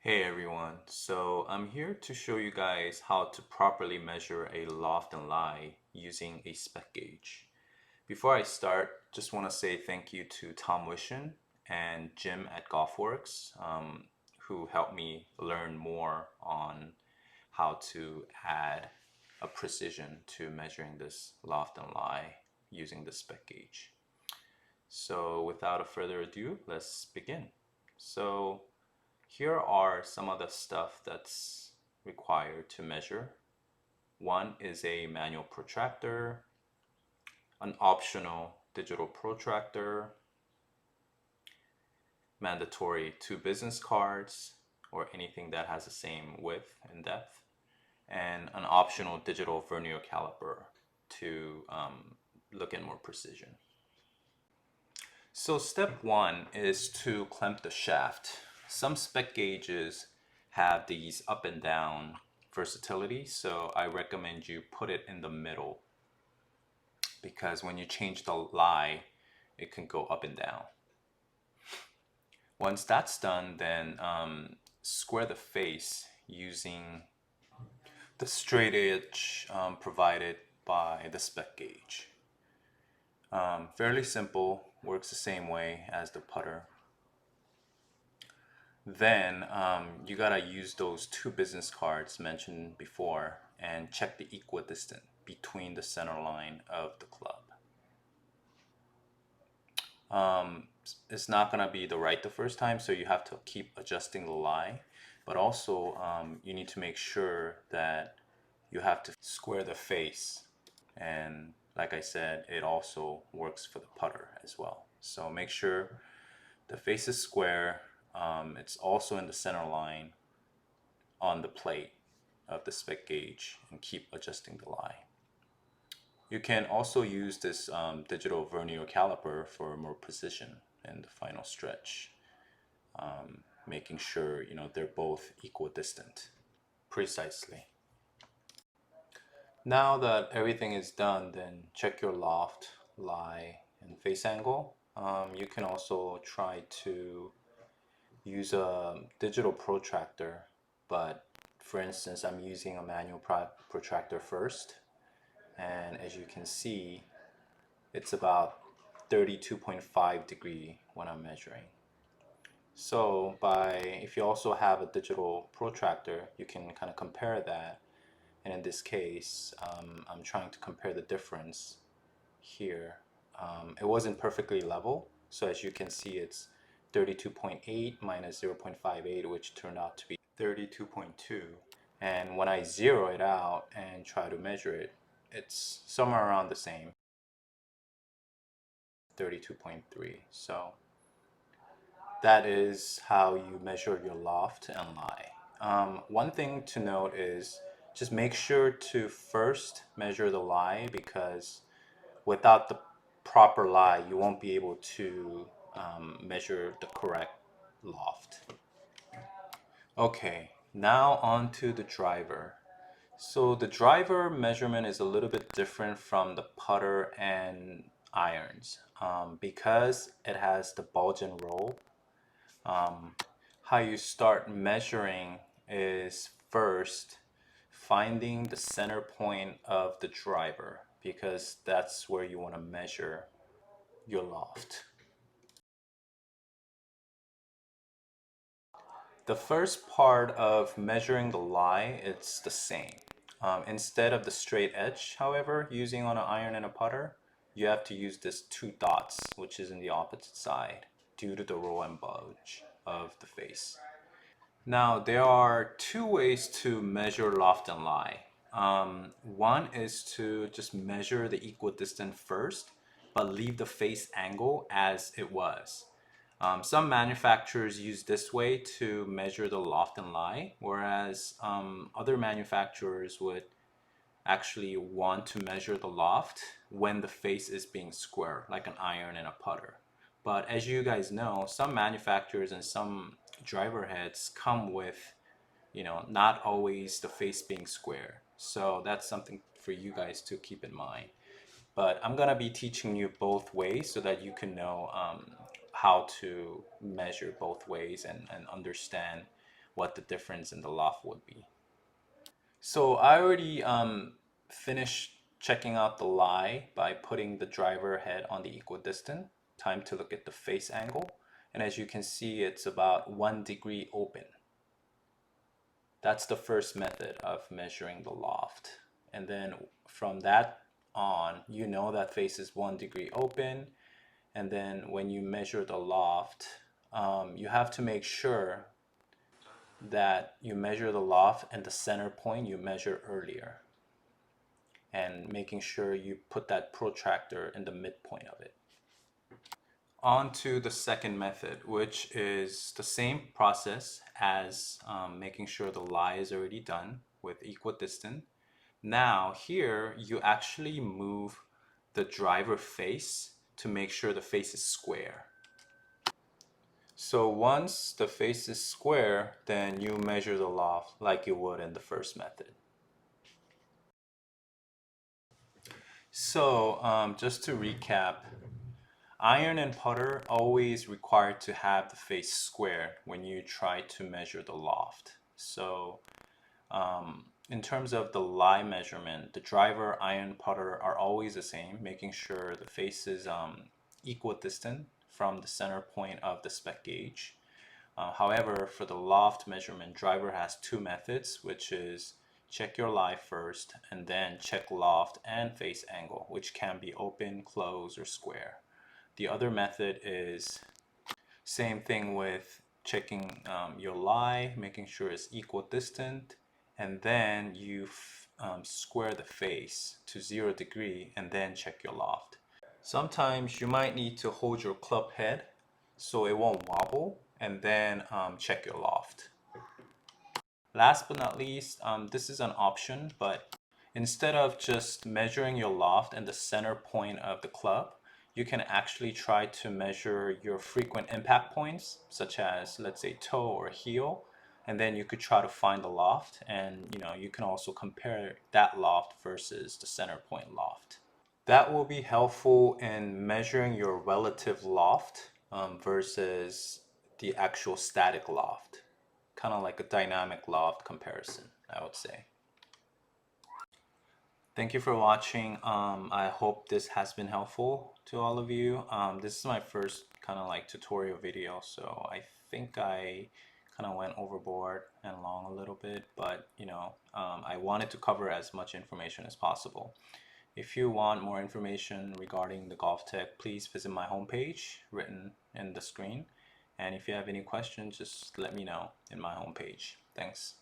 Hey everyone, so I'm here to show you guys how to properly measure a loft and lie using a spec gauge. Before I start, just want to say thank you to Tom Wishon and Jim at Golfworks, who helped me learn more on how to add a precision to measuring this loft and lie using the spec gauge. So without a further ado, let's begin. So here are some of the stuff that's required to measure. One is a manual protractor, an optional digital protractor, mandatory 2 business cards or anything that has the same width and depth, and an optional digital vernier caliper to look at more precision. So step one is to clamp the shaft. Some spec gauges have these up and down versatility, so I recommend you put it in the middle because when you change the lie, it can go up and down. Once that's done, then square the face using the straight edge provided by the spec gauge. Fairly simple, works the same way as the putter. Then you gotta use those 2 business cards mentioned before and check the equidistant between the center line of the club. It's not gonna be the right the first time, so you have to keep adjusting the lie, but also you need to make sure that you have to square the face, and like I said, it also works for the putter as well. So make sure the face is square. It's also in the center line on the plate of the spec gauge, and keep adjusting the lie. You can also use this digital vernier caliper for more precision in the final stretch, making sure they're both equidistant precisely. Now that everything is done, then check your loft, lie, and face angle. You can also try to use a digital protractor, but for instance, I'm using a manual protractor first, and as you can see, it's about 32.5 degree when I'm measuring. So if you also have a digital protractor, you can kind of compare that. And in this case, I'm trying to compare the difference here. It wasn't perfectly level, so as you can see, it's 32.8 minus 0.58, which turned out to be 32.2. And when I zero it out and try to measure it, it's somewhere around the same, 32.3. So that is how you measure your loft and lie. One thing to note is just make sure to first measure the lie, because without the proper lie, you won't be able to measure the correct loft. Okay, now on to the driver. So the driver measurement is a little bit different from the putter and irons because it has the bulge and roll. How you start measuring is first finding the center point of the driver, because that's where you want to measure your loft. The first part of measuring the lie, it's the same. Instead of the straight edge, however, using on an iron and a putter, you have to use this 2 dots, which is in the opposite side, due to the roll and bulge of the face. Now, there are 2 ways to measure loft and lie. One is to just measure the equidistant first, but leave the face angle as it was. Some manufacturers use this way to measure the loft and lie, whereas other manufacturers would actually want to measure the loft when the face is being square, like an iron and a putter. But as you guys know, some manufacturers and some driver heads come with, not always the face being square. So that's something for you guys to keep in mind. But I'm gonna be teaching you both ways so that you can know how to measure both ways and understand what the difference in the loft would be. So I already finished checking out the lie by putting the driver head on the equidistant. Time to look at the face angle. And as you can see, it's about 1 degree open. That's the first method of measuring the loft. And then from that on, you know that face is 1 degree open. And then when you measure the loft, you have to make sure that you measure the loft and the center point you measured earlier, and making sure you put that protractor in the midpoint of it. On to the second method, which is the same process as making sure the lie is already done with equidistant. Now here you actually move the driver face to make sure the face is square. So once the face is square, then you measure the loft like you would in the first method. So just to recap, iron and putter always required to have the face square when you try to measure the loft. So in terms of the lie measurement, the driver, iron, putter are always the same, making sure the face is equidistant from the center point of the spec gauge. However, for the loft measurement, driver has two methods, which is check your lie first and then check loft and face angle, which can be open, closed, or square. The other method is same thing with checking your lie, making sure it's equidistant, and then you square the face to 0 degree and then check your loft. Sometimes you might need to hold your club head so it won't wobble, and then check your loft. Last but not least, this is an option, but instead of just measuring your loft and the center point of the club, you can actually try to measure your frequent impact points, such as, let's say, toe or heel, and then you could try to find the loft, and you can also compare that loft versus the center point loft. That will be helpful in measuring your relative loft versus the actual static loft. Kind of like a dynamic loft comparison, I would say. Thank you for watching. I hope this has been helpful to all of you. This is my first kind of like tutorial video, so I think I kind of went overboard and long a little bit, but I wanted to cover as much information as possible. If you want more information regarding the golf tech, please visit my homepage written in the screen. And if you have any questions, just let me know in my homepage. Thanks.